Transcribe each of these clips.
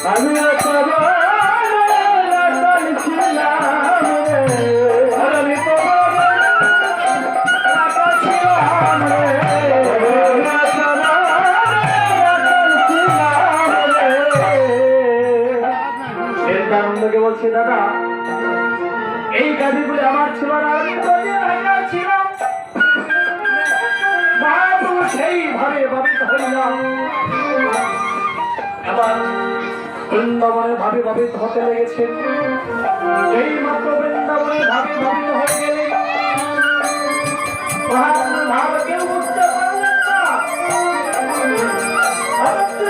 আমি আনন্দকে বলছি দাদা এই গাড়িগুলি আমার ছিল না ছিলাম সেইভাবে ভাবিত হইলাম আবার বৃন্দাবনে ভাবি ভাবিত হতে লেগেছে এই মাত্র বৃন্দাবনে ভাবি ভাবিত হয়ে গেলে ভাব কেউ বুঝতে পারলেন না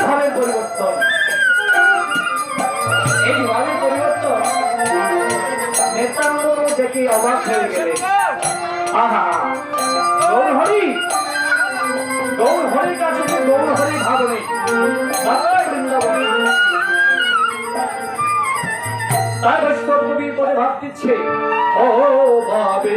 ভাবের পরিবর্তন এই ভাবের পরিবর্তন নেতাগুলো দেখে অবাক হয়ে গেলে আহা গৌর হরি কাছে গৌর হরি ভাব নেই তাই বৈষ্ণব কবি করে ভাব দিচ্ছে ও ভাবে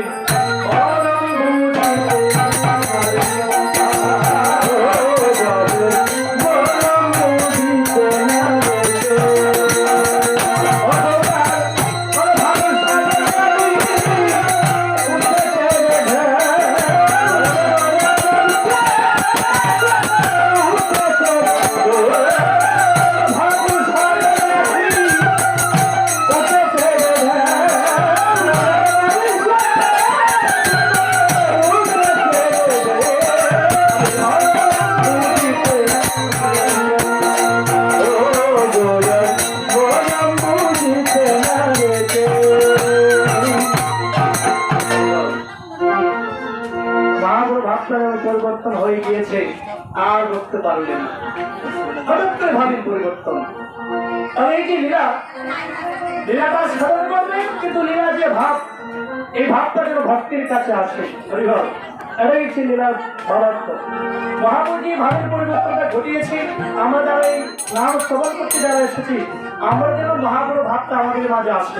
পরিবর্তন হয়ে গিয়েছে আর রুখতে পারলেন হঠাৎ করে ভাবের পরিবর্তন আর এই যে লীলাটা স্মরণ করবে কিন্তু লীলা যে ভাব এই ভাবটা যেন ভক্তির কাছে আসে হরিভাব এটাই হচ্ছে লীলার ভাবার্থ মহাপ্রভু যে ভাবের পরিবর্তনটা ঘটিয়েছে আমরা যারা এই নাম শ্রবণ করতে যারা এসেছি আমরা যেন মহাপ্রভু ভাবটা আমাদের মাঝে আসে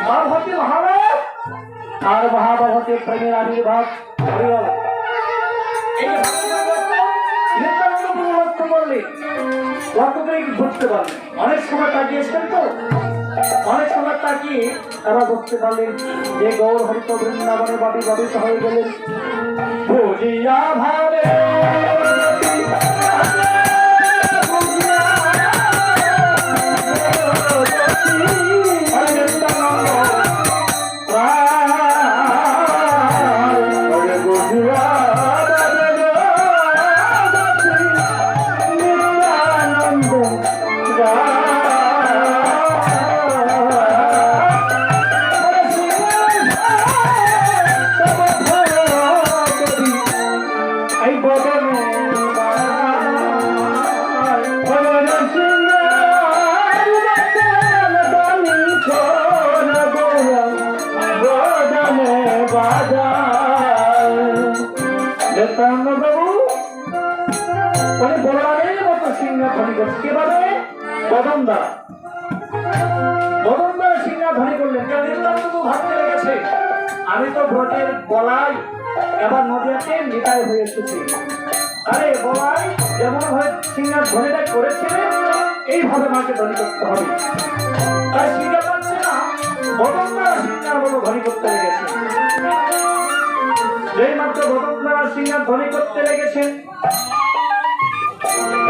ভাব হচ্ছে মহাভাব আর মহাভাব হচ্ছে প্রেমের আবির্ভাব হরিভাব অনেক সময় তাকিয়েছেন তো অনেক সময় তাকিয়ে তারা বুঝতে পারলেন যে গৌর হরিত বৃন্দাবনে বাবি বাবিত হয়ে গেলেন বুঝিয়া ভাবে আমি তো ব্রতের বলাই এবার নদিয়াতে নিতাই হয়ে এসেছি আরে বলাই যেমন ভাবে সিংহার ধ্বনিটা করেছিলেন এইভাবে মাকে ধ্বনি করতে হবে তাই সিংহা পাচ্ছে না বদনদা সিংহার বলো ধ্বনি করতে লেগেছে যেই মাত্র বদনদা সিংহার ধ্বনি করতে লেগেছে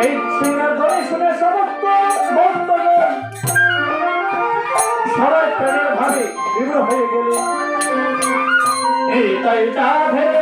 এই সিংহার ধ্বনি শুনে সমস্ত ভক্তগণ সবাই প্রেমের ভাবে বিভ্র হয়ে গেলে এই তাই তা ভেবে